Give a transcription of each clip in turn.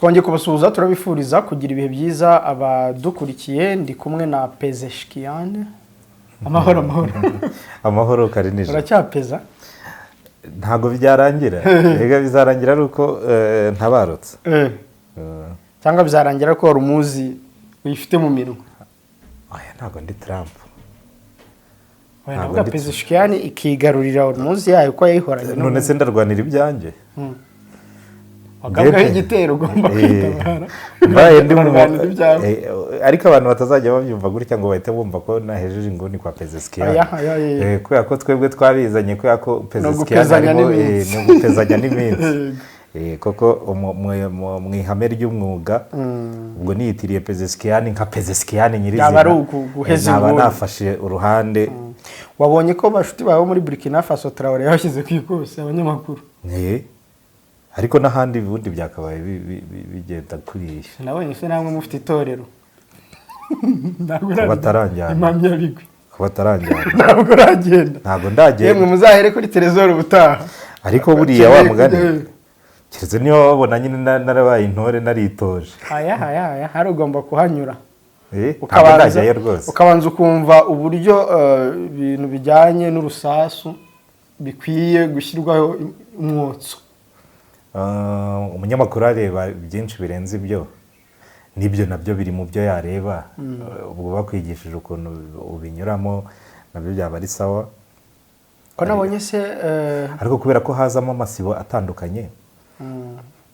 twongeye kubasuhuza turabifuriza kugira ibihe byiza abadukurikiye ndi kumwe na Pezeshkian amahoro amahoro karinije uracyapeza ntago byarangira ega bizarangira ruko ntabarutse cyangwa bizarangira ko rumuzi uyifite mu minwe aya ntago ndi Trump ntabwo Pezeshkian ikigarurira rumuzi yayo ko yayihoranye none se ndarwanira ibyanjye Wagabwaho igitero ugomba kwitabara. Ariko abantu batazajya babyumva gutya ngo bahite bumva ko nahejeje inguni kwa Pezeshkian. Kubera ko twebwe twabizanye kubera ko Pezeshkian arimo no gupezanya n'iminsi. Koko mu ihame ry'umwuga ubwo niyitiriye Pezeshkian nka Pezeshkian nyirizina. Naba nafashe uruhande. Wabonye ko bashuti bawe muri Burkina Faso Traoré yashyize kwikose abanyamakuru. Ariko n'ahandi bundi byakabaye bigenda kurisha nabonye se namwe mufite itorero bataranjyana impamya bigwi bataranjyana ntabwo uragenda ntabwo ndagenda yemwe muzahere kuri Trezor ubutaha ariko buriya wa mugani kiretse niyo babona nyine narabaye intore naritoje aya hari ugomba kuhanyura rwose ukabanza ukumva uburyo ibintu bijyanye n'urusasu bikwiye gushyirwaho umwotso umunyamakuru areba byinshi birenze ibyo nibyo nabyo biri mu byo yareba ubwo bakwigishije ukuntu ubinyuramo nabyo byaba ari sawa ko nabonye se ariko kubera ko hazamo amasibo atandukanye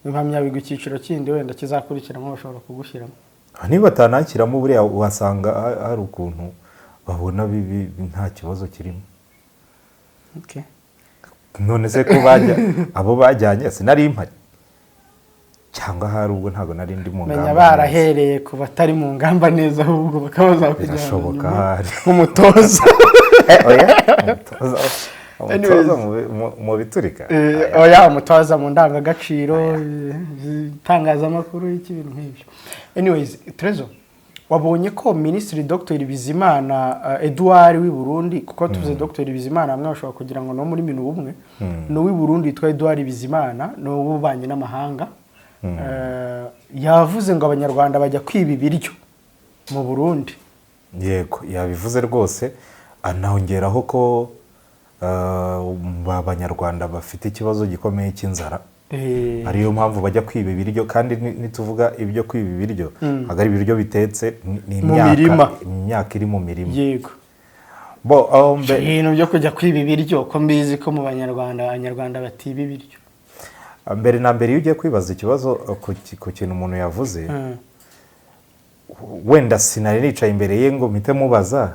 impamya bigwa icyiciro kindi wenda kizakurikiramo bashobora kugushyiramo niba batanakiramo buriya uhasanga hari ukuntu babona nta kibazo kirimo none se ko abo bajyanye sinari impari cyangwa hari ubwo ntago nari ndi mu ngamba menya barahereye ku batari mu ngamba neza ahubwo bakabaza kujyana birashoboka hari umutoza umutoza mu biturika umutoza mu ndangagaciro itangazamakuru y'ibintu nk'ibyo anyways Trezor wabonye ko Minisitiri Dr Bizimana Edouard w'i Burundi kuko tuvuze Dr Bizimana amwe bashobora kugira ngo no muri minu bumwe no w'i Burundi yitwa Edouard Bizimana no ubanye n'amahanga yavuze ngo abanyarwanda bajya kwiba ibiryo mu Burundi yego yabivuze rwose anahongeraho ko abanyarwanda bafite ikibazo gikomeye cy'inzara ariyo mpamvu bajya kwiba ibiryo kandi nituvuga ibyo kwiba ibiryo agari ibiryo bitetse ni imyaka iri mu mirima yego ibintu byo kujya kwiba ibiryo ko mbizi ko mu abanyarwanda batiba ibiryo mbere na mbere iyo ugiye kwibaza ikibazo ku kintu umuntu yavuze wenda sinari nicaye imbere ye ngo mpite mubaza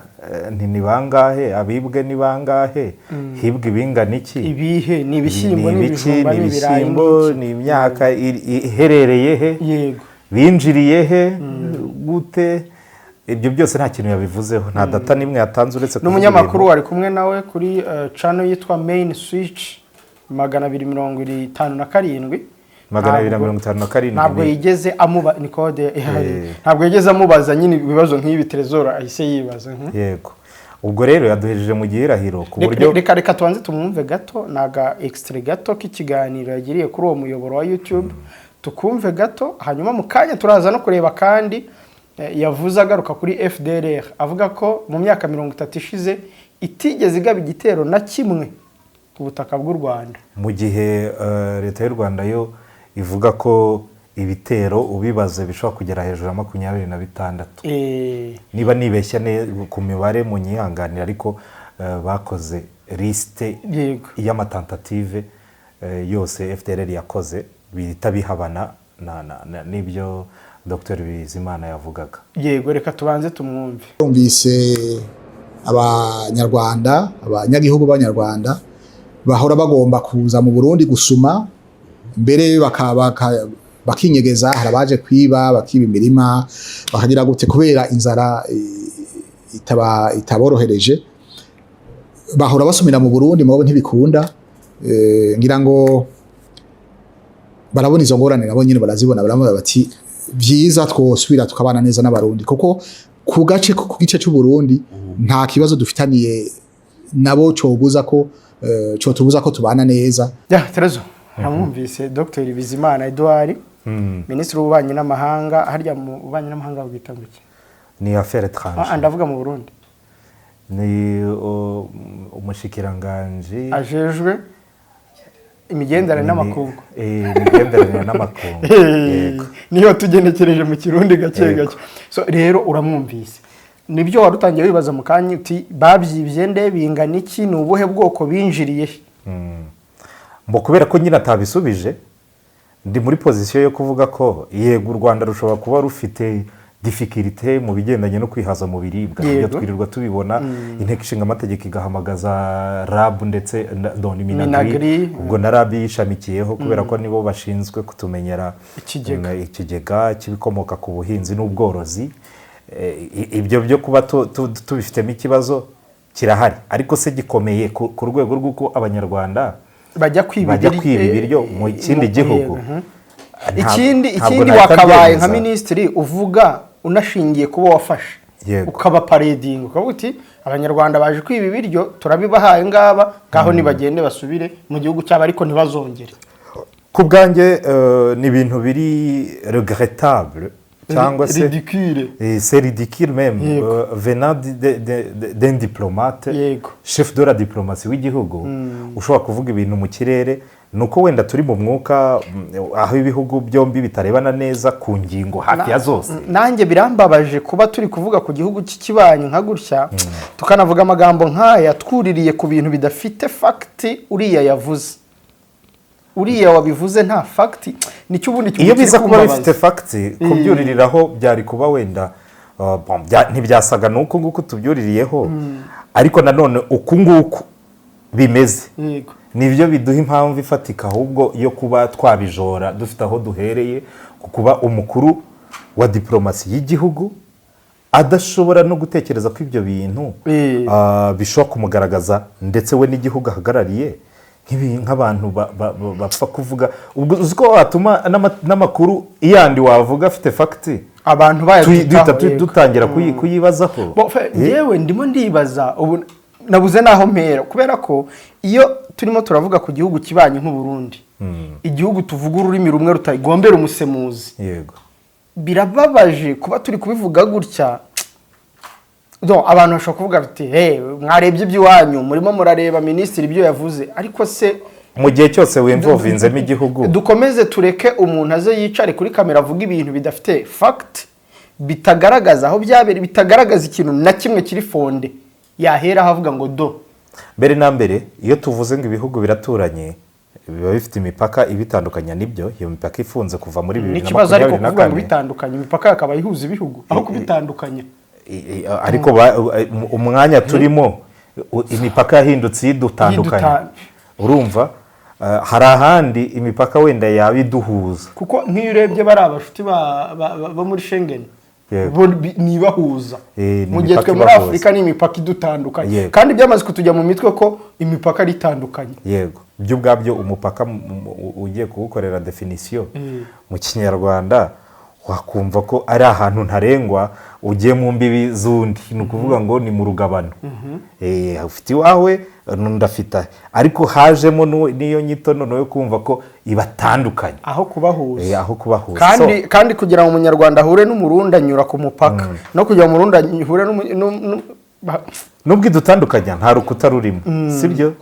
ni bangahe abibwe ni bangahe hibwe ibingana iki ibihe ni ibishyimbo n'ibishyimbo ni imyaka iherereye he yego binjiriye he gute ibyo byose nta kintu yabivuzeho nta data nimwe yatanze uretse n'umunyamakuru wari kumwe nawe kuri channel yitwa Main Switch 257 ntabwo yigeze amuba ni code ntabwo yigeze amubaza nyine ibibazo nk'ibi Trezor ahise yibaza yego ubwo rero yaduhejeje mu gihirahiro ku buryo reka tubanze tumwumve gato naga extrait gato k'ikiganiro yagiriye kuri uwo muyoboro wa YouTube tukumve gato hanyuma mu kanya turaza no kureba kandi yavuze agaruka kuri FDLR avuga ko mu myaka 30 ishize itigeze igaba igitero na kimwe ku butaka bw'u Rwanda mu gihe leta y'u Rwanda yo ivuga ko ibitero ubibaze bishobora kugera hejuru ya 26 niba nibeshya ku mibare mu nyihanganira ariko bakoze liste y'amatentative yose FDLR yakoze bita bihabana n'ibyo Dr Bizimana yavugaga yego reka tubanze tumwumve yumvise abanyagihugu b'Abanyarwanda bahora bagomba kuza mu Burundi gusuma mbere bakinyegeza harabaje kwiba bakiba imirima bakagira gute kubera inzara itaborohereje bahora basumira mu Burundi mabo ntibikunda ngira ngo barabona izo ngorane nabo nyine barazibona baravuga bati byiza twosubira tukabana neza n'abarundi kuko ku gice cy'u Burundi nta kibazo dufitaniye nabo cobuza ko tubuza ko tubana neza Trezor namwumvise Dr Bizimana Edouard minisitiri w'ububanyi n'amahanga harya mu bubanyi n'amahanga bwita ngo iki ni affaire étrangère ndavuga mu Burundi ni umushikiranganji ajejwe imigenderanire n'amakungu imigenderanire n'amakungu niyo tugenekereje mu kirundi gake gake so rero uramwumvise nibyo warutangiye wibaza mu kanya uti babyibye nde bingana iki ni ubuhe bwoko binjiriye mbo kubera ko nyine atabisubije ndi muri pozisiyo yo kuvuga ko yego u Rwanda rushobora kuba rufite difficulté mu bigendanye no kwihaza mu biribwa ibyo twirirwa tubibona inteko ishinga amategeko igahamagaza RAB ndetse Minagri ubwo na RAB yishamikiyeho kubera ko nibo bashinzwe kutumenyera ikigega cy'ibikomoka ku buhinzi n'ubworozi ibyo byo kuba tubifitemo ikibazo kirahari ariko se gikomeye ku rwego rw'uko abanyarwanda bajya kwiba ibiryo mu kindi gihugu ikindi wakabaye nka minisitiri uvuga unashingiye kuba wafashe ukaba paredinga ukavuga uti abanyarwanda baje kwiba ibiryo turabibahaye ngaba ngaho nibagende basubire mu gihugu cyabo ariko ntibazongere ku bwanjye ni ibintu biri regrettable cyangwa se c'est ridicule même venant d'un diplomate chef de la diplomatie w'igihugu ushobora kuvuga ibintu mu kirere nuko wenda turi mu mwuka aho ibihugu byombi bitarebana neza ku ngingo hafi ya zose nanjye birambabaje kuba turi kuvuga ku gihugu cy'ikibanyi nka gutya tukanavuga amagambo nk'aya twuririye ku bintu bidafite fakiti uriya yavuze uriya wabivuze nta fakiti nicyo ubundi iyo biza kuba bifite fakiti kubyuririraho byari kuba wenda ntibyasaga n'uku nguku tubyuririyeho ariko nanone uku nguku bimeze nibyo biduha impamvu ifatika ahubwo yo kuba twabijora dufite aho duhereye kuba umukuru wa diplomasi y'igihugu adashobora no gutekereza ko ibyo bintu bishobora kumugaragaza ndetse we n'igihugu ahagarariye nk'abantu bapfa kuvuga ubwo uzi ko watuma n'amakuru yandi wavuga afite fakiti abantu bayatitaho dutangira kuyibazaho yewe ndimo ndibaza ubu nabuze naho mpera kubera ko iyo turimo turavuga ku gihugu kibanye nk'Uburundi igihugu tuvuga ururimi rumwe rutagombera umusemuzi yego birababaje kuba turi kubivuga gutya abantu bashobora kuvuga bati mwarebye iby'iwanyu murimo murareba minisitiri ibyo yavuze ariko se mu gihe cyose wimvovinzemo igihugu dukomeze tureke umuntu aze yicare kuri kamera avuga ibintu bidafite fakiti bitagaragaza aho byabereye bitagaragaza ikintu na kimwe kiri fonde yahera havuga ngo do mbere na mbere iyo tuvuze ngo ibihugu biraturanye biba bifite imipaka ibitandukanya nibyo iyo mipaka ifunze kuva muri 2024 n'ikibazo ariko kuvuga ngo bitandukanye imipaka yakaba ihuza ibihugu aho kubitandukanya ariko umwanya turimo imipaka yahindutse idutandukanye urumva hari ahandi imipaka wenda yaba iduhuza kuko nk'iyo urebye bari abashuti bo muri Schengen nibahuza mu gihe twe muri Afurika ni imipaka idutandukanye kandi byamaze kutujya mu mitwe ko imipaka ari itandukanye yego byo ubwabyo umupaka ugiye kuwukorera definisiyo mu kinyarwanda wakumva ko ari ahantu ntarengwa ugiye mu mbibi z'undi ni ukuvuga ngo ni mu rugabano ufite iwawe ndafite ariko hajemo n'iyo nyito noneho kumva ko ibatandukanye aho kubahuza kandi kugira ngo umunyarwanda ahure n'umurundi anyura ku mupaka no kugira ngo umurundi ahure nubwo idutandukanya nta rukuta rurimo sibyo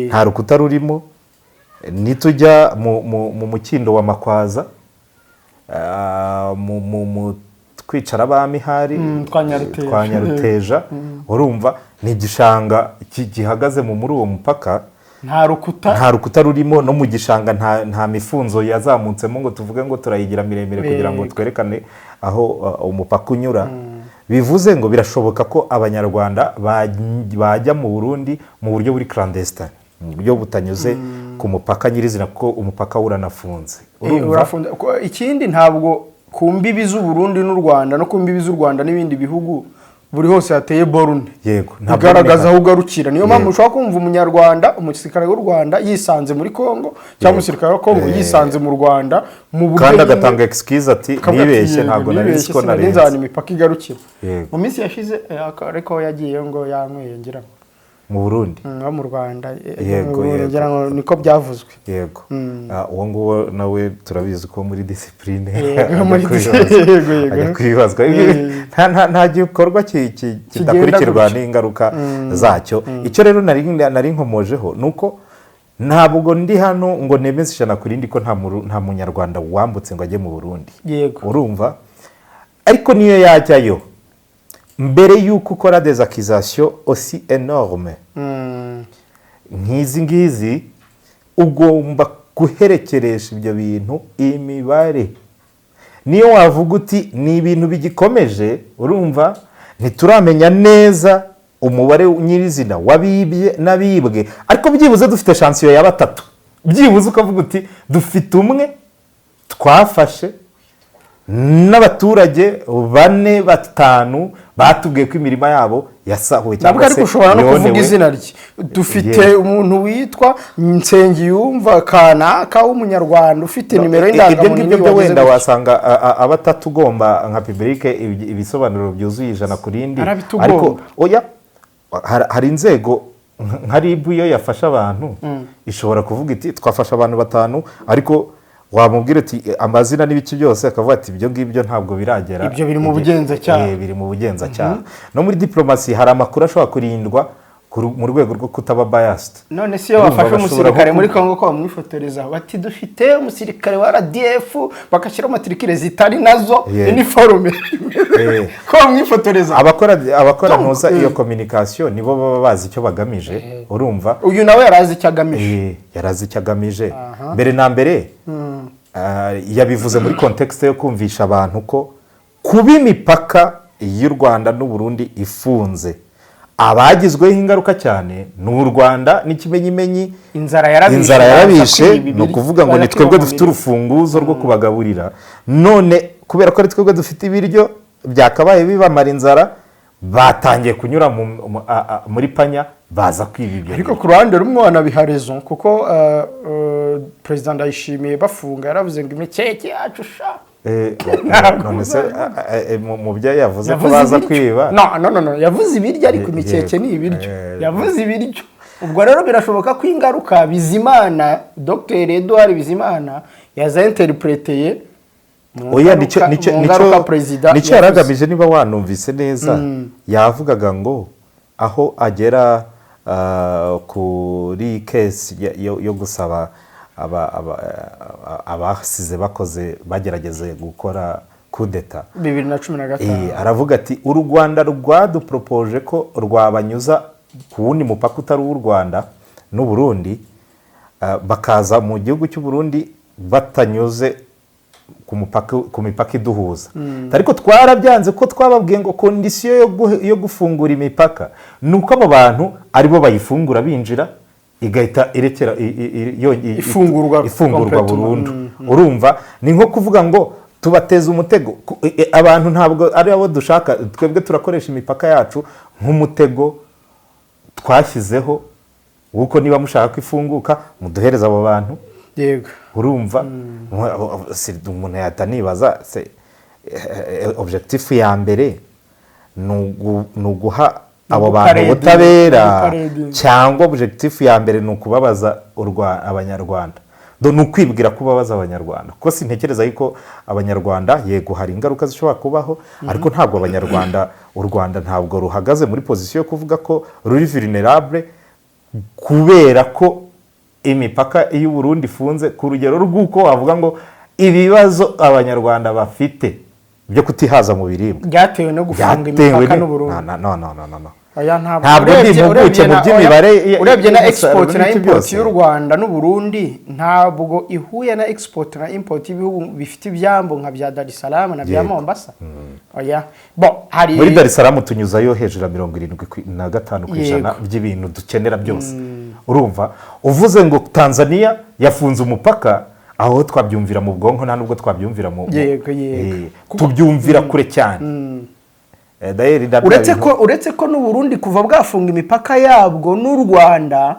nta rukuta rurimo nitujya mu mukindo wa Makwaza mu twicara abami hari twa Nyaruteja urumva ni igishanga gihagaze muri uwo mupaka nta rukuta rurimo no mu gishanga nta mifunzo yazamutsemo ngo tuvuge ngo turayigira miremire kugira ngo twerekane aho umupaka unyura bivuze ngo birashoboka ko abanyarwanda bajya mu Burundi mu buryo buri clandestine mu buryo butanyuze ku mupaka nyirizina kuko umupaka uranafunze ikindi ntabwo ku mbibi z'u Burundi n'u Rwanda no ku mbibi z'u Rwanda n'ibindi bihugu buri hose hateye borune yego bigaragaza aho ugarukira niyo mpamvu ushobora kumva umunyarwanda umusirikare w'u Rwanda yisanze muri Kongo cyangwa umusirikare wa Kongo yisanze mu Rwanda mu buryo kandi agatanga excuse ati nibeshye ntabwo nari ko narenze imipaka igarukira mu minsi yashize ariko yagiye ngo yanyweye ngira mu Burundi wo mu Rwanda Yego, ngira ngo niko byavuzwe. yego uwo nguwo nawe turabizi ko muri disipurine kwibazwa nta gikorwa kidakurikirwa n'ingaruka zacyo. Icyo rero nari nkomojeho ni uko ntabwo ndi hano ngo nemeze ijana ku rindi ko nta munyarwanda wambutse ngo ajye mu Burundi, urumva, ariko niyo yajyayo mbere y'uko ukora des accusations aussi énormes nk'izi ngizi ugomba guherekeresha ibyo bintu imibare. Niyo wavuga uti ni ibintu bigikomeje, urumva, ntituramenya neza umubare nyirizina wabibye n'abibwe, ariko byibuze dufite shansiyo ya 3, byibuze ukavuga uti dufite umwe twafashe n'abaturage 4 5 batubwiye ko imirima yabo yasahuwe cyangwa se ushobora no kuvuga izina rye. Dufite umuntu witwa Nsengiyumva Kanaka w'umunyarwanda ufite nimero y'indangamuntu. Ibyo wenda wasanga abatatu ugomba nka publique ibisobanuro byuzuye ijana ku rindi, ariko oya hari inzego nka RIB iyo yafasha abantu ishobora kuvuga iti twafasha abantu 5 ariko wamubwira ati amazina n'ibiki byose akavuga ati ibyo ngibyo ntabwo biragera, ibyo biri mu bugenzacyaha. Biri mu bugenzacyaha. No muri diplomasi hari amakuru ashobora kurindwa mu rwego rwo kutaba biased. None si yo wafashe umusirikare muri Kongo ko bamwifotoreza bati dufite umusirikare wa RDF bakashyira matricule zitari nazo uniforme ko bamwifotoreza. Abakora ntuza iyo communication nibo baba bazi icyo bagamije, urumva. Uyu nawe yarazi icyo agamije. Yarazi icyo agamije mbere na mbere. Yabivuze muri context yo kumvisha abantu ko kuba imipaka y'u Rwanda n'u Burundi ifunze abagizweho ingaruka cyane n'u Rwanda n'ikimenyimenyi inzara yarabishe, no kuvuga ngo ni twebwe dufite urufunguzo rwo kubagaburira, none kubera ko ari twebwe dufite ibiryo byakabaye bibamara inzara batangiye kunyura muri panya baza kwiba ibyo. Ariko ku ruhande rumwe wanabiha raison kuko President Ndayishimiye bafunga yaravuze ngo imikeke yacu sha none se mu byo yavuze ko baza kwiba. No yavuze ibiryo ariko imikeke ni ibiryo, yavuze ibiryo. Ubwo rero birashoboka ko ingaruka Bizimana Dr Edouard Bizimana yaza interpreteye oya nicyo yaragamije. Niba wanumvise neza yavugaga ngo aho agera kuri case yo gusaba abasize bakoze bagerageze gukora coup d'etat 2015 aravuga ati u Rwanda rwadupropoje ko rwabanyuza ku wundi mupaka utari w'u Rwanda n'u Burundi bakaza mu gihugu cy'u Burundi batanyuze ku mipaka iduhuza, ariko twarabyanze ko twababwiye ngo kondisiyo yo gufungura imipaka nuko abo bantu aribo bayifungura binjira igahita irekera ifungurwa burundu. Urumva, ni nko kuvuga ngo tubateza umutego. Abantu ntabwo ari abo dushaka, twebwe turakoresha imipaka yacu nk'umutego twashyizeho uko niba mushaka kwifunguka muduhereza abo bantu. Yego, urumva, umuntu yatanibaza objectif ya mbere ni uguha abo bantu ubutabera cyangwa objectif ya mbere ni ukubabaza abanyarwanda. Ni ukwibwira kubabaza abanyarwanda kuko sintekereza yuko abanyarwanda, yego hari ingaruka zishobora kubaho, ariko ntabwo abanyarwanda, u Rwanda ntabwo ruhagaze muri position yo kuvuga ko ruri vulnerable kubera ko imipaka y'u Burundi ifunze, ku rugero rw'uko wavuga ngo ibibazo abanyarwanda bafite byo kutihaza mu biribwa byatewe no gufunga imipaka n'u Burundi. No. Ntabwo impuguke mu by'imibare urebye na export na import y'u Rwanda n'u Burundi ntabwo ihuye na export na import y'ibihugu bifite ibyambo nka bya Dar es Salaam na bya Mombasa. Muri Dar es Salaam tunyuzayo hejuru ya 75% by'ibintu dukenera byose. Urumva, uvuze ngo Tanzania yafunze umupaka, aho twabyumvira mu bwonko nta nubwo twabyumvira mu tubyumvira kure cyane. Uretse ko n'u Burundi kuva bwafunga imipaka yabwo n'u Rwanda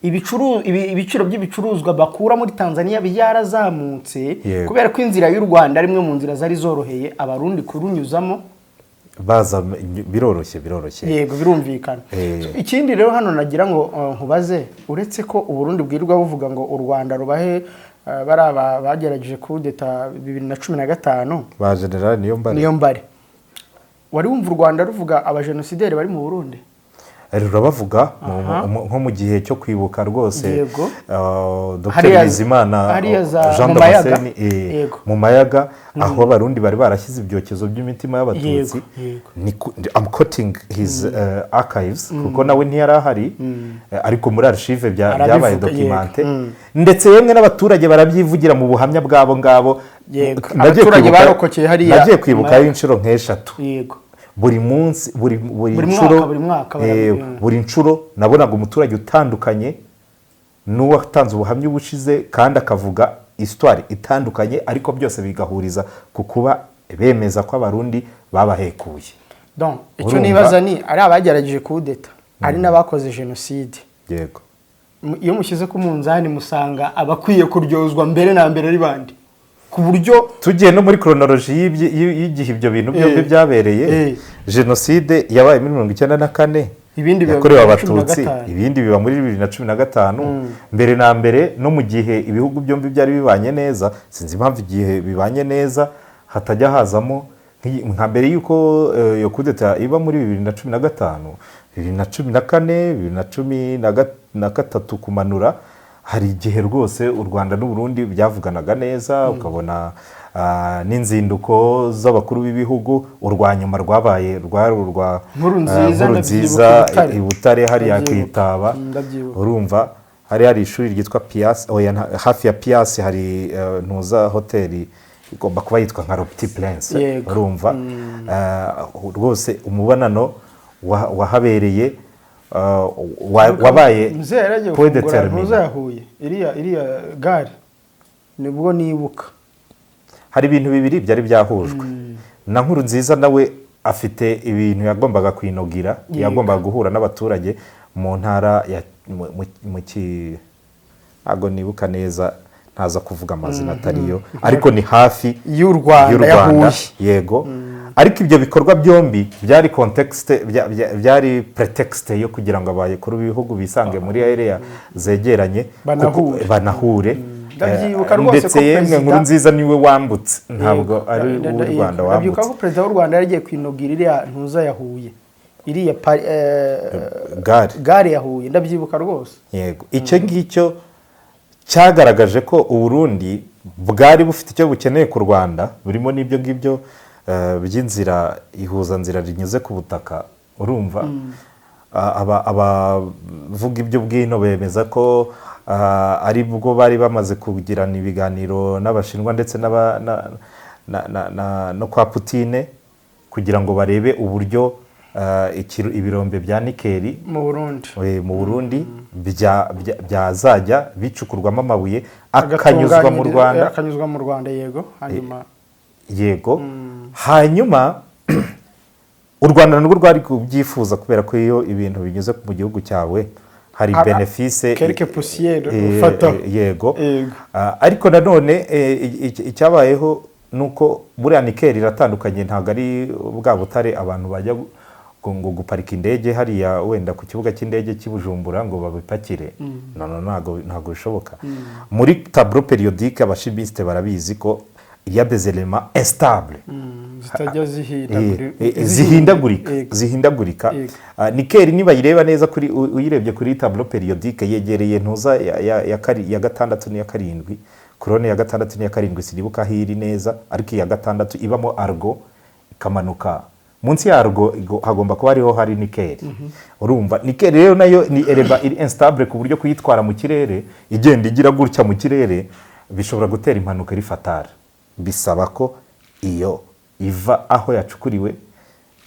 ibiciro by'ibicuruzwa bakura muri Tanzania byarazamutse kubera ko inzira y'u Rwanda rimwe mu nzira zari zoroheye abarundi kurunyuzamo baza biroroshye yego birumvikana. Ikindi rero hano nagira ngo nkubaze, uretse ko Uburundi bwirwa buvuga ngo u Rwanda rubahe baraba bagerageje kudeta 2015 ba General Niyombare, wari wumva u Rwanda ruvuga abajenosideri bari mu Burundi? Rurabavuga nko mu gihe cyo kwibuka rwose Dr Bizimana Jean Damascene mu Mayaga, aho abarundi bari barashyize ibyokezo by'imitima y'abatutsi. I'm quoting his archives kuko nawe ntiyari ahari, ariko muri archive byabaye documente, ndetse yemwe n'abaturage barabyivugira mu buhamya bwabo ngabo. Abaturage barokokeye hariya, nagiye kwibuka inshuro nk'eshatu. Buri munsi buri nshuro nabonaga umuturage utandukanye n'uwatanze ubuhamya ubushize, kandi akavuga histoire itandukanye, ariko byose bigahuriza ku kuba bemeza ko abarundi babahekuye. Donc icyo nibaza ni ari abagerageje kudeta, ari n'abakoze genocide. Yego, iyo mushyize ku munzani musanga abakwiye kuryozwa mbere na mbere ari bandi, ku buryo tugiye no muri chronology y'igihe ibyo bintu byombi byabereye. Genocide yabaye muri 1994, yakorewe abatutsi, ibindi biba muri 2015. Mbere na mbere no mu gihe ibihugu byombi byari bibanye neza, sinzi impamvu igihe bibanye neza hatajya hazamo nka mbere yuko yo kudeta iba muri 2015, 2014, 2013 kumanura. Hari igihe rwose u Rwanda n'u Burundi byavuganaga neza, ukabona n'inzinduko z'abakuru b'ibihugu. Urwanyuma rwabaye rwari urwa Nkurunziza i Butare hariya kwitaba. Urumva hari ishuri ryitwa Pias, hafi ya Pias hari ntuza hoteli igomba kuba yitwa nka Petit Prince. Urumva rwose umubonano wahabereye wabaye point determinant. Iriya gare nibwo nibuka hari ibintu bibiri byari byahujwe. Na Nkurunziza nawe afite ibintu yagombaga kwinogira, yagombaga guhura n'abaturage mu ntara ya ntago nibuka neza, ntaza kuvuga amazina atariyo, ariko ni hafi y'u Rwanda. Yego, ariko ibyo bikorwa byombi byari context, byari pretext yo kugira ngo abakuru b'ibihugu bisange muri area zegeranye banahure. Ndetse yemwe Nkurunziza niwe wambutse, ntabwo ari u Rwanda wambutse. Ndabyuka ko perezida w'u Rwanda yaragiye kwinogira iriya ntuza yahuye, iriya gare yahuye, ndabyibuka rwose. Yego, icyo ngicyo cyagaragaje ko Uburundi bwari bufite icyo bukeneye ku Rwanda, burimo n'ibyo ngibyo by'inzira ihuzanzira rinyuze ku butaka. Urumva abavuga ibyo bwino bemeza ko ari bwo bari bamaze kugirana ibiganiro n'Abashinwa ndetse no kwa Putine kugira ngo barebe uburyo ibirombe bya nikeli mu Burundi byazajya bicukurwamo amabuye akanyuzwa mu Rwanda. Yego, hanyuma u Rwanda nubwo rwari kubyifuza, kubera ko iyo ibintu binyuze mu gihugu cyawe hari benefice quelque poussière ufata. Yego, ariko nanone icyabayeho nuko buriya nikeli iratandukanye, ntabwo ari bwa Butare abantu bajya ngo guparika indege hariya wenda ku kibuga cy'indege cy'Ibujumbura ngo babipakire. Ntabwo bishoboka. Muri tableau périodique abashibiste barabizi ko il y a des éléments instables, zihindagurika. Nikeli niba yireba neza kuri uyirebye kuri tableau périodique yegereye ntuza ya gatandatu n'iya karindwi, korone ya gatandatu n'iya karindwi siribuka hiri neza, ariko iya gatandatu ibamo argo ikamanuka. Munsi ya argo hagomba kuba hariho hari nikeli. Urumva nikeli rero nayo ni element iri instable ku buryo kuyitwara mu kirere igenda igira gutya mu kirere bishobora gutera impanuka iri fatale. Bisaba ko iyo iva aho yacukuriwe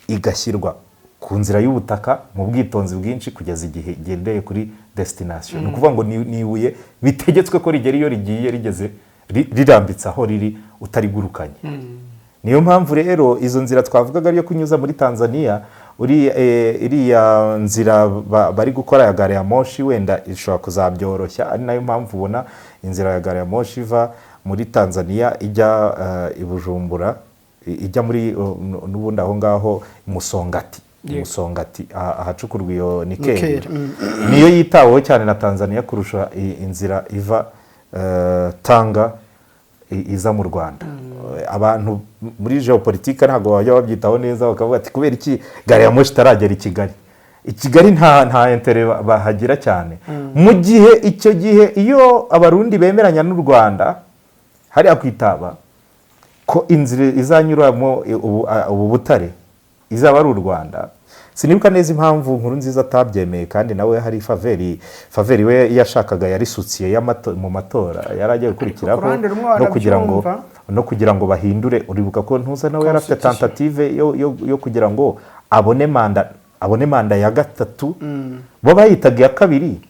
igashyirwa ku nzira y'ubutaka mu bwitonzi bwinshi kugeza igihe igendeye kuri destination. Ni ukuvuga ngo ni ibuye bitegetswe ko rigera iyo rigiye rigeze rirambitse aho riri utarigurukanye. Niyo mpamvu rero izo nzira twavugaga yo kunyuza muri Tanzania, iriya nzira bari gukora ya gare ya moshi wenda ishobora kuzabyoroshya. Ari nayo mpamvu ubona inzira ya gare ya moshi iva muri Tanzania ijya i Bujumbura ijya muri n'ubundi aho ngaho Musongati ahacukurwa iyo nikeli niyo yitaweho cyane na Tanzania kurusha inzira iva Tanga iza mu Rwanda. Abantu muri geopolitique ntabwo bajya babyitaho neza bakavuga ati kubera iki gari ya moshi taragera i Kigali nta intere bahagira cyane mu gihe icyo gihe iyo abarundi bemeranya n'u Rwanda hari akwitaba ko inzira izanyuramo ubu butare izaba ari u Rwanda. Sinibuka neza impamvu nkuru nziza atabyemeye kandi nawe hari faveri we yashakaga yarisutsiye mu matora yaragiye gukurikiraho no kugira ngo bahindure. Uribuka ko ntuza nawe yarafite tentative yo kugira ngo abone manda ya gatatu bo bayitaga ya kabiri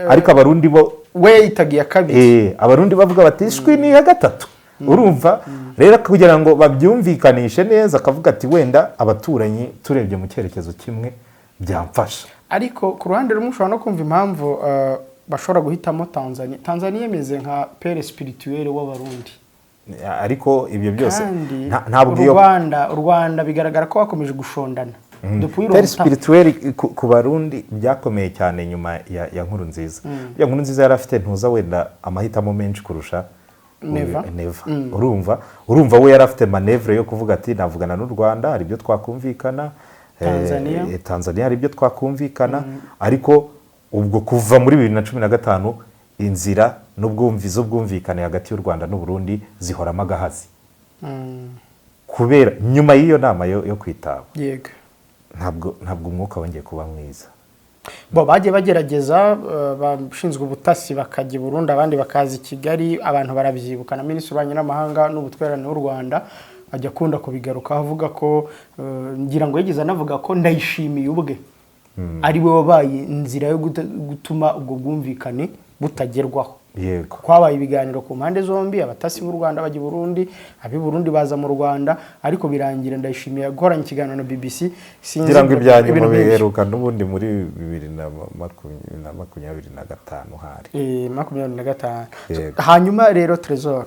ariko abarundi bo we yitaga ya kabiri abarundi bavuga bati ishwi ni ya gatatu. Urumva rero kugira ngo babyumvikanishe neza akavuga ati wenda abaturanyi turebye mu cyerekezo kimwe byamfasha. Ariko ku ruhande rumwe ushobora no kumva impamvu bashobora guhitamo Tanzania imeze nka pere spirituel w'abarundi. Ariko ibyo byose ntabwo u Rwanda bigaragara ko bakomeje gushondana. Pere spirituel ku barundi byakomeye cyane nyuma ya nkuru nziza. Ya nkuru nziza yari afite ntuza wenda amahitamo menshi kurusha Neva. Urumva we yari afite manevre yo kuvuga ati navugana n'u Rwanda hari ibyo twakumvikana, Tanzania hari ibyo twakumvikana, ariko ubwo kuva muri 2015 inzira n'ubwumvikane hagati y'u Rwanda n'u Burundi zihoramo agahazi. Kubera nyuma y'iyo nama yo kwitaba yego ntabwo umwuka wongeye kuba mwiza. Bo bagiye bagerageza bashinzwe ubutasi bakajya i Burundi abandi bakaza i Kigali abantu barabyibuka na Minisitiri w'Ububanyi n'Amahanga n'Ubutwererane w'u Rwanda ajya akunda kubigaruka avuga ko ngira ngo yigeze anavuga ko Ndayishimiye ubwe ari we wabaye inzira yo gutuma ubwo bwumvikane butagerwaho. Yego kwabaye ibiganiro ku mpande zombi abatasi b'u Rwanda bajya i Burundi abi Burundi baza mu Rwanda ariko birangira Ndayishimiye gukoranya ikiganiro na BBC singira ngo ibyanyu mubiheruka n'ubundi muri 2025 hari 25. Hanyuma rero Trésor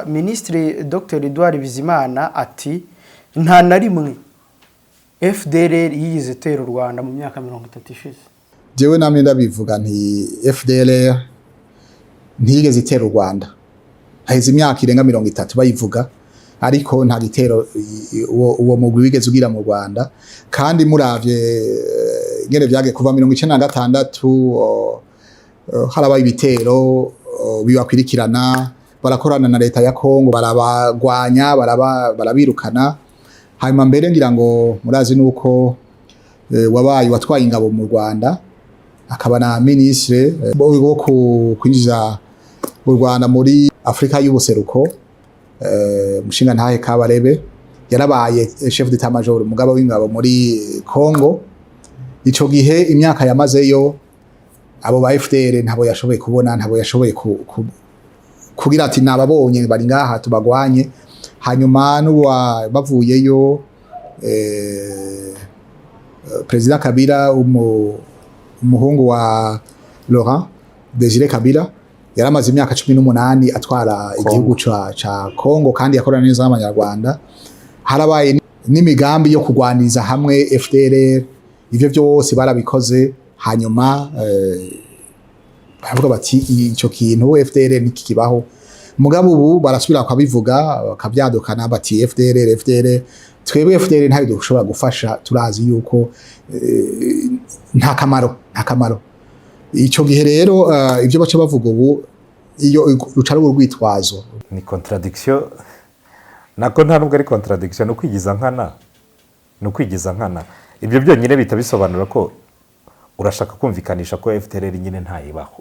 Ministre Dr Edouard Bizimana ati nta na rimwe FDLR yigize tero Rwanda mu myaka 30 ishize. Jewe namwe ndabivuga nti FDLR ntiyigeze itera u Rwanda haheze imyaka irenga 30 bayivuga ariko nta gitero uwo mugwi wigeze ugira mu Rwanda kandi muravye ngene byage kuva 1996 harabaye ibitero bibakwirikirana barakorana na leta ya Kongo barabagwanya barabirukana hanyuma mbere ngira ngo murazi nuko wabaye watwaye ingabo mu Rwanda akaba na ministre wo kwinjiza u Rwanda muri Afrika y'ubuseruko mushinga ntahe Kabarebe yarabaye chef d'état major mugaba w'ingabo muri Kongo. Ico gihe imyaka yamazeyo abo ba FDR ntabo yashoboye kubona ntabo yashoboye kugira ati nababonye bari ngaha tubagwanye hanyuma n'uwa bavuyeyo President Kabila umuhungu wa Laurent Desire Kabila yaramaze imyaka 18 atwara igihugu ca Kongo kandi yakorana neza n'abanyarwanda. Harabaye n'imigambi yo kugwaniriza hamwe FDLR ivyo byose barabikoze hanyuma bavuga bati ico kintu FDLR nikikibaho mugabo ubu barasubira kwabivuga bakabyadukana bati FDLR twebwe FDLR ntayo dushobora gufasha turazi yuko nta kamaro ico gihe rero ibyo bace bavuga ubu iyo rucara urwitwazo ni contradiction nako nta nubwo ari contradiction no kwigiza nkana ibyo byonyine bita bisobanura ko urashaka kumvikanisha ko FDLR nyine ntayibaho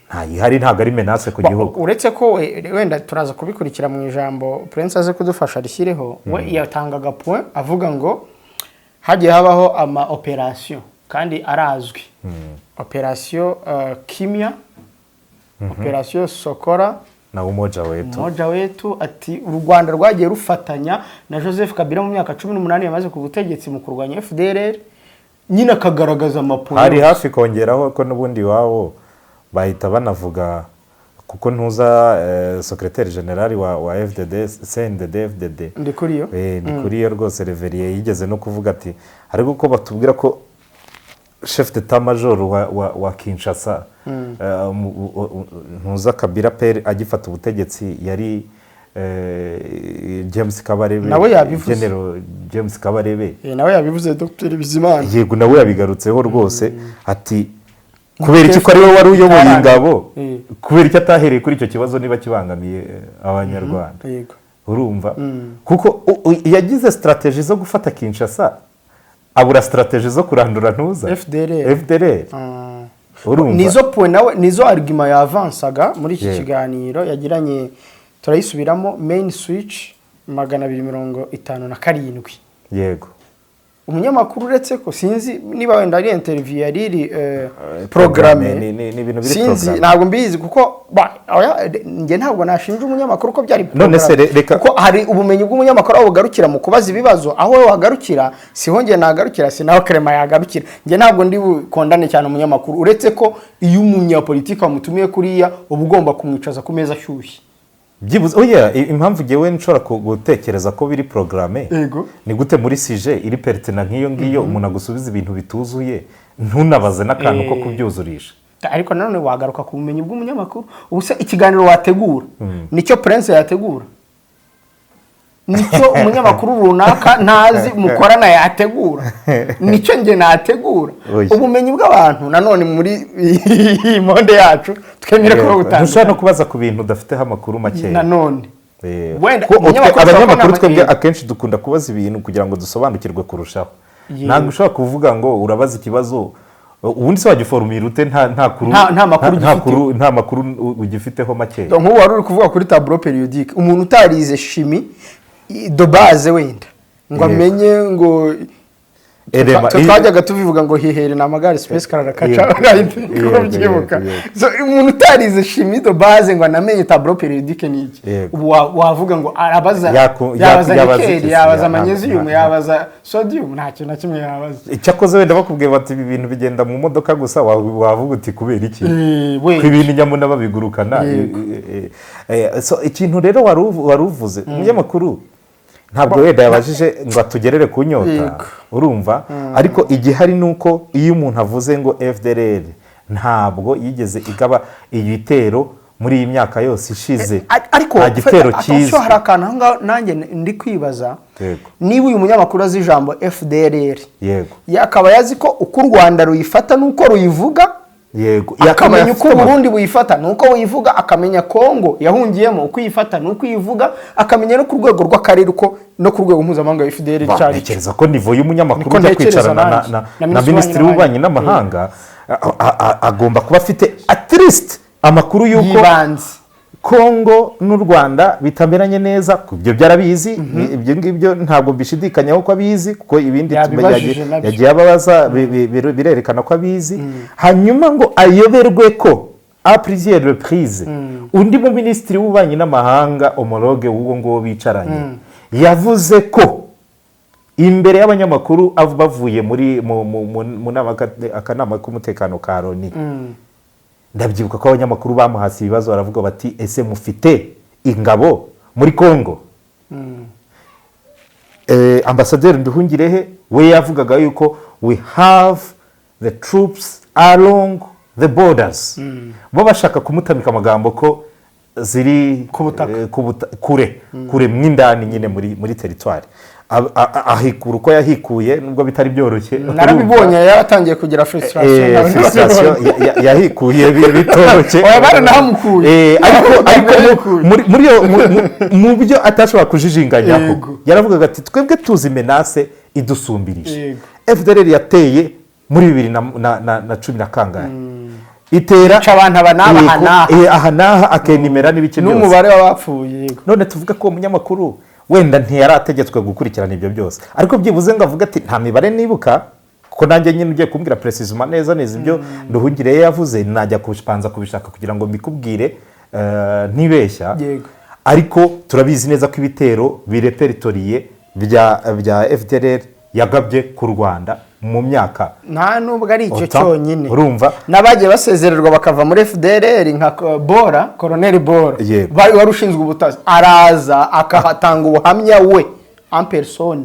ntayihari ntago ari menace ku gihugu. Uretse ko wenda turaza kubikurikira mu ijambo Prince aze kudufasha rishyireho we yatangaga point avuga ngo hagiye habaho ama operation kandi arazwi operation Kimya operation Sokora na umoja wetu ati u Rwanda rwagiye rufatanya na Joseph Kabila mu myaka 18 yamaze ku butegetsi mu kurwanya FDLR nyina kagaragaza amapunyo hari hafi kongeraho ko nubundi wabo bahita banavuga kuko ntuza secrétaire general wa FDD CNDD FDD ndi kuri yo ni kuri yo rwose Reveriye yigeze no kuvuga ati ariko uko batubwira ko chef d'état major wa Kinshasa ntuza Kabila Père agifata ubutegetsi yari James Kabarebe nawe yabivuze General James Kabarebe nawe yabivuze Dr Bizimana yego nawe yabigarutseho rwose ati kubera iki ko ari we wari uyoboye ingabo kubera iki atahereye kuri icyo kibazo niba kibangamiye abanyarwanda yego urumva kuko yagize strategy zo gufata Kinshasa abura strategy zo kurandura ntuza FDLR nizo point nawe nizo argument yavansaga muri iki kiganiro yagiranye turayisubiramo main switch 257 yego umunyamakuru uretse ko sinzi niba wenda ari interview yari programme ni ibintu biri sinzi ntabwo mbizi kuko nge ntabwo nashinja umunyamakuru ko byari none se reka kuko hari ubumenyi bw'umunyamakuru aho bugarukira mu kubaza ibibazo aho we wagarukira siho nge nagarukira sinaho Clement yagarukira nge ntabwo ndi bukondane cyane umunyamakuru uretse ko iyo umunyapolitiki wamutumiye kuriya uba ugomba kumwicaza ku meza ashyushye byibuze oya impamvu ngewe nshobora gutekereza ko biri programme ni gute muri sujet iri pertinent nk'iyo ngiyo umuntu agusubiza ibintu bituzuye ntunabaze n'akantu ko kubyuzurisha ariko nanone wagaruka ku bumenyi bw'umunyamakuru ubuse ikiganiro wategura nicyo Prince yategura nicyo umunyamakuru runaka ntazi mukorana yategura nicyo nge nategura ubumenyi bw'abantu nanone muri iyi monde yacu twemere ko gutanga ntushobora no kubaza ku bintu udafiteho amakuru make nanone abanyamakuru twebwe akenshi dukunda kubaza ibintu kugira ngo dusobanukirwe kurushaho ntabwo ushobora kuvuga ngo urabaza ikibazo ubundi se wagiforumira ute nta makuru ugifiteho make nk'ubu wari uri kuvuga kuri tableau périodique umuntu utarize chimie de base wenda ngo amenye ngo twajyaga tubivuga ngo hihere na magari space karakaca kubyibuka umuntu utarize chimie de base ngo anamenye tableau périodique niki ubu wavuga ngo arabaza yabaza nickel yabaza magnesium yabaza sodium nta kintu na kimwe yabaza icyakoze wenda bakubwiye bati ibi bintu bigenda mu modoka gusa wavuga uti kubera iki ko ibintu nyamuna babigurukana ikintu rero waruvuze umunyamakuru ntabwo wenda yabajije ngo atugerere ku nyota urumva ariko igihari nuko iyo umuntu avuze ngo FDLR ntabwo yigeze igaba ibitero muri iyi myaka yose ishize ariko nta gitero cyiza hari akantu aho ngaho nanjye ndi kwibaza niba uyu munyamakuru azi ijambo FDLR yego yakaba yazi ko uko u Rwanda ruyifata n'uko ruyivuga yego akamenya uko Burundi buyifata nuko buyivuga akamenya Kongo yahungiyemo uko yifata nuko yivuga akamenya no ku rwego rw'akarere uko no ku rwego mpuzamahanga FDLR cyari ntekereza ko nivo y'umunyamakuru ujya kwicarana na minisitiri w'ububanyi n'amahanga agomba kuba afite at least amakuru y'uko Kongo n'u Rwanda bitameranye neza ibyo byarabizi ibyo ngibyo ntabwo bishidikanyaho ko abizi kuko ibindi yagiye ababaza birerekana ko abizi hanyuma ngo ayoberwe ko a plusieurs reprises undi mu minisitiri w'ububanyi n'amahanga homologue w'uwo ngo bicaranye yavuze ko imbere y'abanyamakuru bavuye muri akanama k'umutekano ka Loni ndabyibuka ko abanyamakuru bamuhasi ibibazo baravuga bati ese mufite ingabo muri Kongo ambasaderi Nduhungirehe we yavugaga yuko we have the troops along the borders bo bashaka kumutamika amagambo ko ziri kure mw'indani nyine muri territoire ahikura uko yahikuye nubwo bitari byoroshye narabibonye yaratangiye kugira frustration yahikuye bitoroshye baranahamukuye ariko mu byo atashobora kujijinganyaho yaravugaga ati twebwe tuzi menace idusumbirije FDLR yateye muri 2010 na kangahe itera abantu aha n'aha akenimera n'ibice byose n'umubare w'abapfuye none tuvuga ko umunyamakuru wenda ntiyarategetswe gukurikirana ibyo byose ariko byibuze ngo avuga ati nta mibare nibuka kuko nanjye nyine ugiye kumbwira precisement neza ibyo Nduhungire yavuze najya kubanza kubishaka kugira ngo mbikubwire ntibeshya ariko turabizi neza ko ibitero birepertoriye bya FDLR yagabye ku Rwanda mu myaka nta nubwo ari icyo cyonyine urumva n'abagiye basezererwa bakava muri FDLR nka Bora Colonel Bora wari ushinzwe ubutasi araza akahatanga ubuhamya we en personne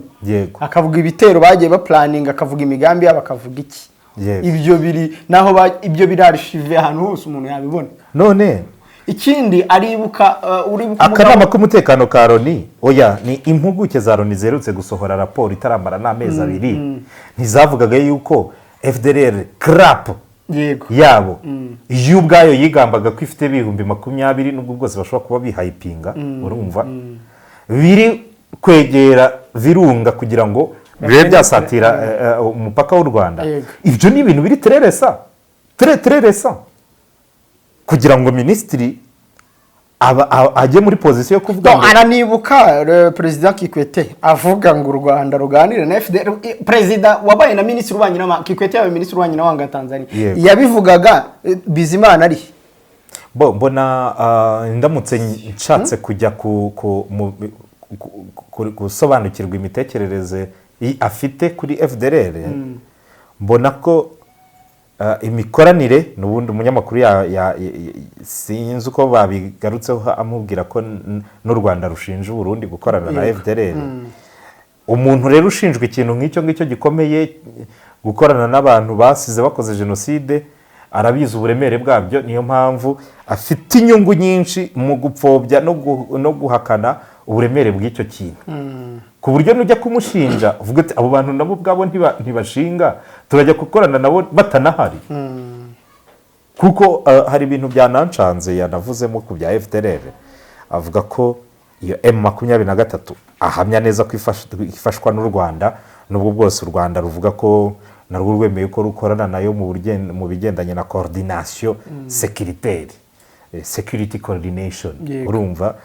akavuga ibitero bagiye baplaninga akavuga imigambi yabo akavuga iki ibyo biri naho ibyo birarishive ahantu hose umuntu yabibona none ikindi aribuka akanama k'umutekano ka Loni oya ni impuguke za Loni zerutse gusohora raporo itaramara n'amezi abiri ntizavugaga yuko FDLR crap yabo iyo ubwayo yigambaga ko ifite ibihumbi 20 n'ubwo bwose bashobora kuba bihayipinga urumva biri kwegera Virunga kugira ngo bibe byasatira umupaka w'u Rwanda ibyo ni ibintu biri tereresa kugira ngo minisitiri ajye muri position yo kuvuga ngo aranibuka President Kikwete avuga ngo u Rwanda ruganire na FDL President wabaye na minisitiri ubanye na Kikwete yabaye minisitiri ubanye na wanga Tanzania yabivugaga Bizimana ari mbona ndamutse nshatse kujya gusobanukirwa imitekerereze afite kuri FDLR mbona ko imikoranire n'ubundi umunyamakuru sinzi uko babigarutseho amubwira ko n'u Rwanda rushinja Burundi gukorana na FDLR umuntu rero ushinjwa ikintu nk'icyo ngicyo gikomeye gukorana n'abantu basize bakoze jenoside arabizi uburemere bwabyo niyo mpamvu afite inyungu nyinshi mu gupfobya no guhakana uburemere bw'icyo kintu ku buryo nujya kumushinja uvuga ati abo bantu nabo bwabo ntibashinga turajya gukorana nabo batanahari kuko hari ibintu byanancanze yanavuzemo ku bya FDLR avuga ko iyo M23 ahamya neza ko ifashwa n'u Rwanda nubwo bwose u Rwanda ruvuga ko narwo rwemeye ko rukorana nayo mu bigendanye na coordination sécuritaire security coordination urumva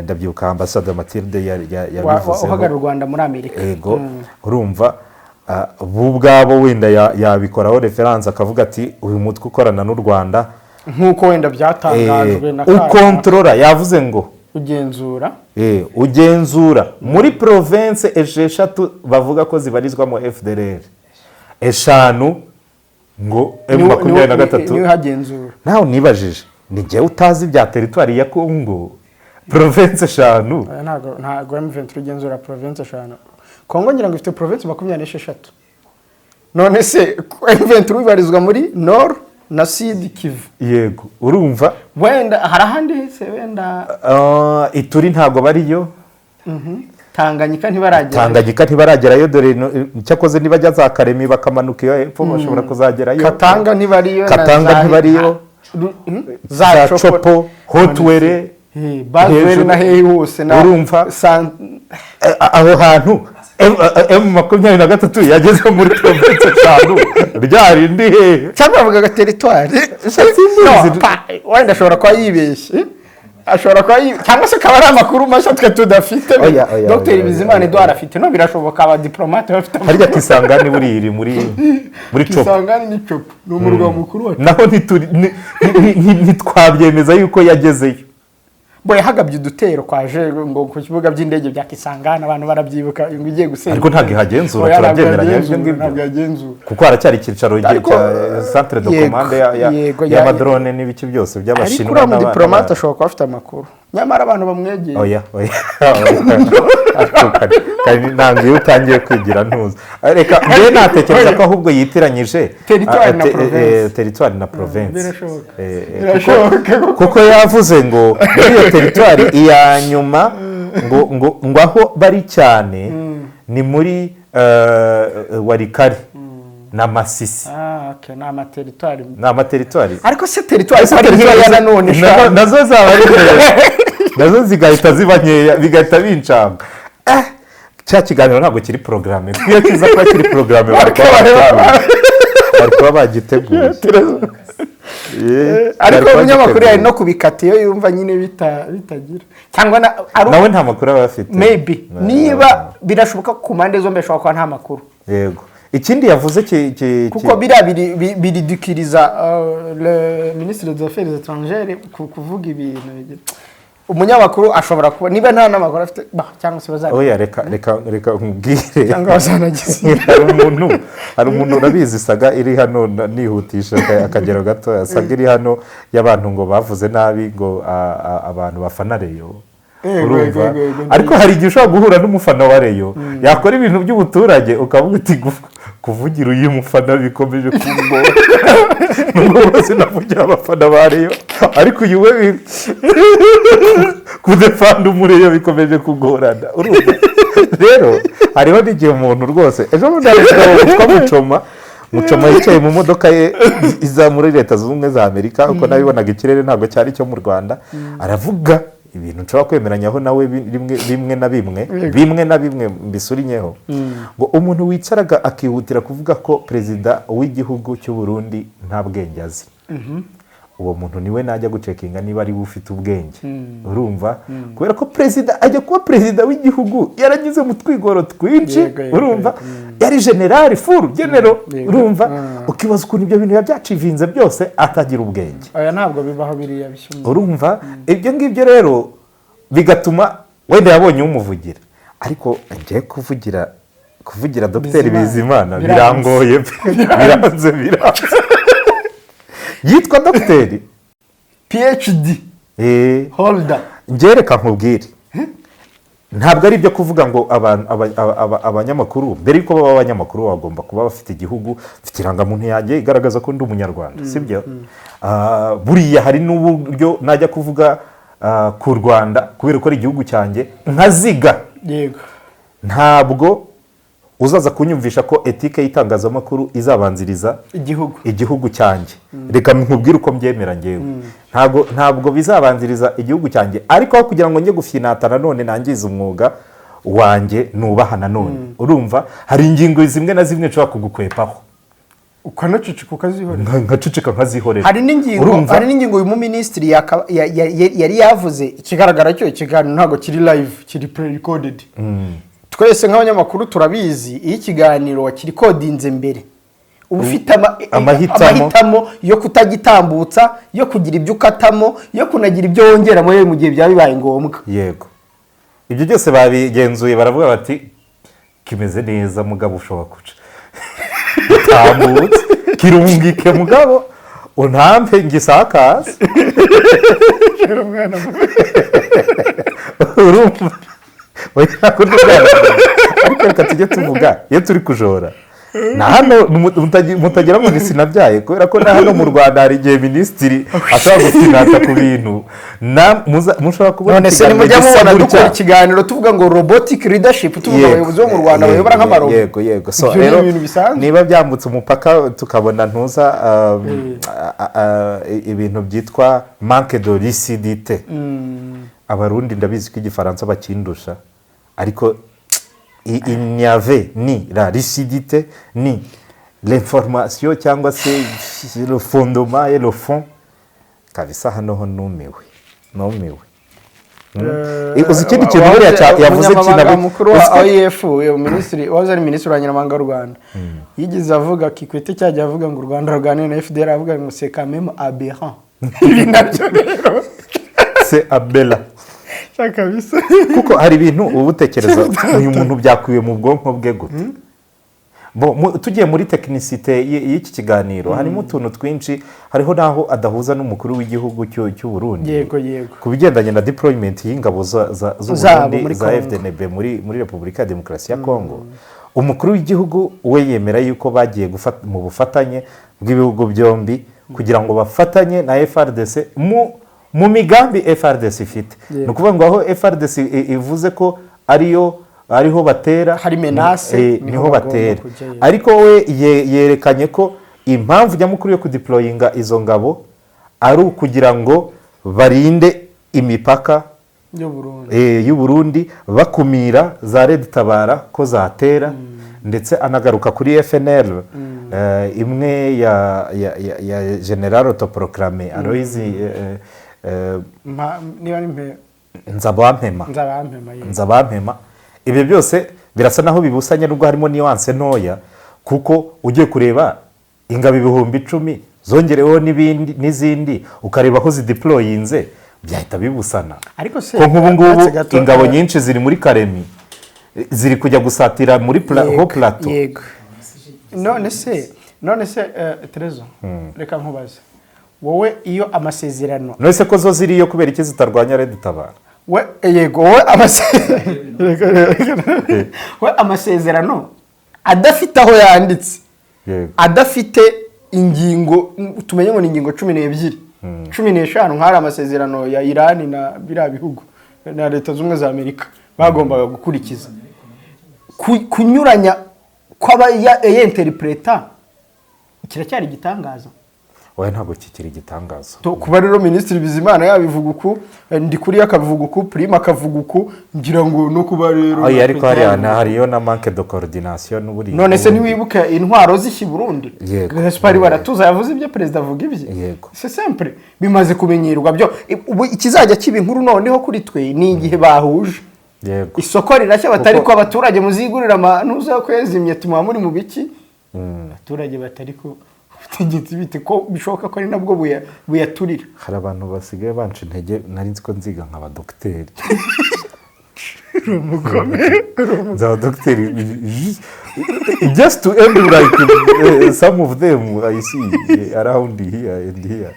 ndabyibuka Ambassador Mathilde yabivuze uhagarara u Rwanda muri Amerika yego urumva bubwabo wenda yabikoraho reference akavuga ati uyu mutwe ukorana n'u Rwanda nkuko wenda byatangajwe na ukontrola yavuze ngo ugenzura muri province esheshatu bavuga ko zibarizwamo FDLR eshanu ngo M23 niwe hagenzura naho nibajije ni je utazi bya territoire ya Congo province eshanu ntago M23 igenzura province eshanu Congo ngira ngo ifite province 26 none se M23 ibarizwa muri Nord na Sud Kivu yego urumva wenda harahandi se wenda Ituri ntago bariyo Tanganyika ntibaragerayo dore cyakoze nibajya za Karemi bakamanuka iyo hepfo bashobora kuzagerayo Katanga ntibariyo za Chopo Hotwere Bazwere na hehe hose na urumva aho hantu M23 yageze muri province eshanu ryari ndi hehe cyangwa bavuga territoire wenda ashobora kwa yibeshye ashobora kwa cyangwa se kaba ari amakuru mashya twe tudafite Dr Bizimana Edouard afite no birashoboka aba diplomate bafite harya Kisangani buri iri muri Chopo Kisangani ni Chopo no murwa mukuru wacu naho ntitwabyemeza yuko yagezeyo yahagabye udutero kwaje ngo ku kibuga by'indege bya Kisangani abantu barabyibuka ngo igiye gusenya ariko ntabwo ihagenzura turabyemeranya ibyo ngibyo kuko haracyari icyicaro cya centre de commande ya madrone n'ibiki byose by'abashinwa n'abandi ariko diplomate ashobora kuba afite amakuru nyamara abantu bamwegeye oya kandi ntabwo iyo utangiye kwigira ntuzi reka mbere natekereza ko ahubwo yitiranyije territoire na province kuko yavuze ngo iyo territoire iya nyuma ngo aho bari cyane ni muri Warikari na Masisi ni amateritwari ariko se teritwari ya nanone nazo zaba ari nazo zigahita ziba nkeya bigahita bincanga cya kiganiro ntabwo kiri porogaramu iyo kiza kuba kiri porogaramu bari kuba bagiteguye ariko umunyamakuru yari no kubikata iyo yumva nyine bitagira cyangwa nawe nta makuru aba afite maybe niba birashoboka ku mpande zombi ashobora kuba nta makuru yego ikindi yavuze kuko biridukiriza le ministre des affaires étrangères kuvuga ibintu umunyamakuru ashobora kuba niba nta n'amakuru afite cyangwa se bazana oya reka nkubwire cyangwa bazanagize hari umuntu urabizi saga iri hano nihutisha akagero gato saga iri hano y'abantu ngo bavuze nabi ngo abantu bafana Reyo urumva ariko hari igihe ushobora guhura n'umufana wa Reyo yakora ibintu by'ubuturage ukavuga uti kuvugira uyu mufana bikomeje kungora nubwo bose navugira abafana ba Reyo ariko uyu we kudefanda umureyo bikomeje kugorana urumva rero hariho n'igihe umuntu rwose ejo bundi witwa Muchoma yicaye mu modoka ye iza muri Leta Zunze Ubumwe za Amerika uko nabibonaga ikirere ntabwo cyari cyo mu Rwanda aravuga ibintu nshobora kwemeranyaho nawe bimwe na bimwe mbisurinyeho ngo umuntu wicaraga akihutira kuvuga ko perezida w'igihugu cy'u Burundi nta bwenge azi uwo muntu niwe najya gucekinga niba ari ufite ubwenge urumva kubera ko perezida ajya kuba perezida w'igihugu yaragize mu twigoro twinshi urumva yari general full general urumva ukibaza ukuntu ibyo bintu byacivinze byose atagira ubwenge aya ntabwo bibaho biriya bishyumye urumva ibyo ngibyo rero bigatuma wenda yabonye umuvugira ariko agiye kuvugira Dr Bizimana birangoye biranze yitwa dogiteri PhD holder ngereka nkubwire ntabwo ari ibyo kuvuga ngo abanyamakuru mbere yuko baba abanyamakuru bagomba kuba bafite igihugu bafite irangamuntu yagiye igaragaza ko ndi umunyarwanda sibyo buriya hari n'uburyo najya kuvuga ku Rwanda kubera ko ari igihugu cyanjye nkaziga yego ntabwo uzaza kunyumvisha ko etike y'itangazamakuru izabanziriza igihugu cyanjye reka nkubwire uko mbyemera ngewe ntabwo bizabanziriza igihugu cyanjye ariko aho kugira ngo njye gufinata nanone nangize umwuga wanjye nubaha nanone urumva hari ingingo zimwe na zimwe nshobora kugukwepaho ukanacicika ukazihorera nkacicika nkazihorera hari n'ingingo uyu muminisitiri yari yavuze ikigaragara cyo ikiganiro ntabwo kiri live kiri pre-recorded twese nk'abanyamakuru turabizi iyo ikiganiro wakiri kodinze mbere uba ufite amahitamo yo kutagitambutsa yo kugira ibyo ukatamo yo kunagira ibyo wongera mu gihe byaba bibaye ngombwa yego ibyo byose babigenzuye baravuga bati kimeze neza mugabo ushobora guca gitambutse kirungike mugabo untampe ngisakaze urumva ariko reka tujye tuvuga iyo turi kujora na hano mutagira ngo sinabyaye kubera ko na hano mu Rwanda hari igihe minisitiri ashobora gufinata ku bintu mushobora kubona none se nimujya mubona dukora ikiganiro tuvuga ngo robotic leadership tuvuga abayobozi bo mu Rwanda bayobora nk'amarobo yego so rero niba byambutse umupaka tukabona ntuza ibintu byitwa manque de lucidité abarundi ndabizi ko igifaransa bakindusha ariko il n'y avait ni la lucidité ni l'information cyangwa se le fondement et le fond kabisa hano ho numiwe uzi ikindi kintu buriya yavuze kinabe mukuru wa OIF minisitiri waza ari minisitiri wa nyamanga y'u Rwanda yigize avuga Kikwete cyajya avuga ngo u Rwanda ruganire na FDR avuga ngo c'est quand même aberrant ibi nabyo rero c'est abela kabisa kuko hari ibintu uba utekereza uyu muntu byakwiye mu bwonko bwe gute tugiye muri tekinisite y'iki kiganiro harimo utuntu twinshi hariho naho adahuza n'umukuru w'igihugu cy'u Burundi yego ku bigendanye na deployment y'ingabo z'u Burundi za FDNB muri Repubulika ya Demokarasi ya Kongo umukuru w'igihugu we yemera yuko bagiye mu bufatanye bw'ibihugu byombi kugira ngo bafatanye na FARDC mu migambi FARDC ifite ni ukuvuga ngo aho FARDC ivuze ko ariho batera hari menace niho batera ariko we yerekanye ko impamvu nyamukuru yo kudeployinga izo ngabo ari ukugira ngo barinde imipaka y'u Burundi bakumira za Red Tabara ko zatera ndetse anagaruka kuri FNL imwe ya General Autoproclamé Aloyizi Nzabampema ibyo byose birasa naho bibusanya nubwo harimo nuance ntoya kuko ugiye kureba ingabo 10,000 zongereweho n'izindi ukareba aho zideployinze byahita bibusana ariko se ko nk'ubu ngubu uretse gato, ingabo nyinshi ziri muri karemi ziri kujya gusatira muri ho plateau. yego none se Terezo reka nkubaze wowe iyo amasezerano none se ko zo ziriyo kubera iki zitarwanya Red Tabara? yego wowe amasezerano adafite aho yanditse, Yego. adafite ingingo, tumenye ngo ni ingingo 12 15 nk'ari amasezerano ya Iran na biriya bihugu na Leta Zunze za Amerika bagombaga gukurikiza, kunyuranya kw'aba interpreta kiracyari igitangaza. Oya ntabwo kikiri igitangaza. Kuba rero Minisitiri Bizimana yabivuga uku, Ndikuriye akabivuga uku, Prime akavuga uku, ngira ngo no kuba rero ariko hariyo na manque de coordination n'uburi. None se ntiwibuke intwaro z'iki Burundi? Gaspari baratuza yavuze ibyo Perezida avuga ibye. Yego. C'est simple, bimaze kumenyerwa byo. Ikizajya kiba inkuru noneho kuri twe ni igihe bahuje. Yego. Isoko rirashya batari ko abaturage muzigurira amantuza kwezimye tuma muri mu biki? Abaturage batari ko tegetse bite ko bishoboka ko ari nabwo buyaturira. Hari abantu basigaye banca intege nari nzi ko nziga nk'aba docteur. The doctor just to end like some of them I see around here and here.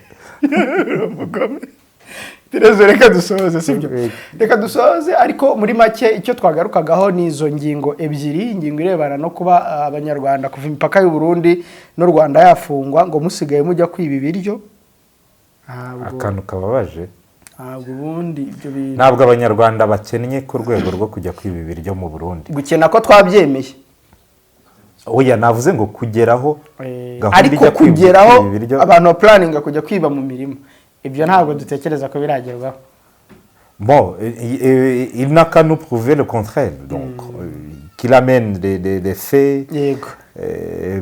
Terezo reka dusoze sibyo. Reka dusoze ariko muri make icyo twagarukagaho ni izo ngingo ebyiri, ingingo irebana no kuba abanyarwanda kuva imipaka y'u Burundi no Rwanda yafungwa ngo musigaye mujya kwiba ibiryo. Akantu kababaje. Ubundi ibyo bintu ntabwo abanyarwanda bakennye ku rwego rwo kujya kwiba ibiryo mu Burundi. Gukena ko twabyemeye. Oya navuze ngo kugeraho ariko kugeraho abantu planning kujya kwiba mu mirimo. Ibyo ntabwo dutekereza ko biragerwaho. Bon, il n'a qu'à nous prouver le contraire. Donc, qu'il amène des faits. Yego.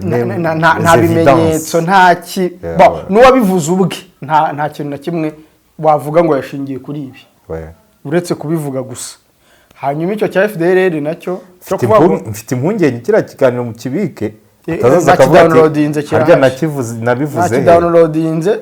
Nta bimenyetso nta ki. Bon, n'uwabivuze ubwe nta kintu na kimwe wavuga ngo yashingiye kuri ibi. Uretse kubivuga gusa. Hanyuma icyo cya FDLR nacyo mfite impungenge kira kiganiro mu kibike. Downloadinze kirahari. Nakivuze nabivuze. Downloadinze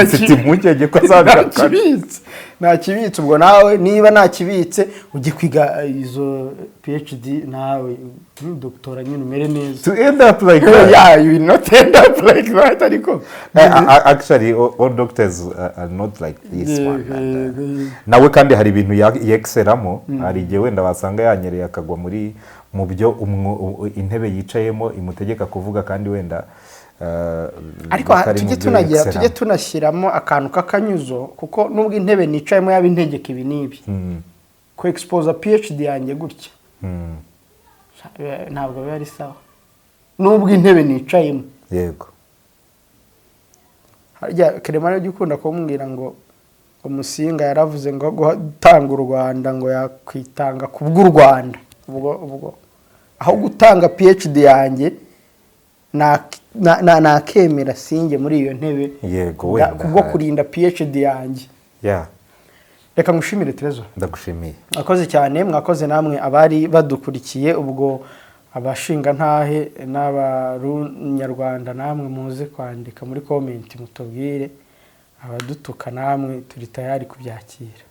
mfite impungenge ko azabikabitse. Nakibitse ubwo nawe niba nakibitse ujye kwiga izo PhD nawe doctora nyine umere neza. To end up like that. Yeah, you will not end up like that ariko. Actually all doctors are not like this one. Nawe kandi hari ibintu yexeramo, hari igihe wenda wasanga yanyereye akagwa muri mu byo intebe yicayemo imutegeka kuvuga kandi wenda ariko tujye tunashyiramo akantu k'akanyuzo kuko nubwo intebe nicayemo yaba integeka ibi nibi ko expose PhD yanjye gutya ntabwo biba ari sawa nubwo intebe nicayemo. Yego. Harya Clement ryo gikunda kumbwira ngo Musinga yaravuze ngo gutanga u Rwanda ngo yakwitanga kubw'u Rwanda. Ubwo aho gutanga PhD yanjye nakemera singe muri iyo ntebe. Yego wenda kubwo kurinda PhD yanjye. Reka ngushimire Terezo. Ndagushimiye. Mwakoze cyane, mwakoze namwe abari badukurikiye, ubwo abashinga ntahe n'abanyarwanda namwe muze kwandika muri comment mutubwire, abadutuka namwe turi tayari kubyakira.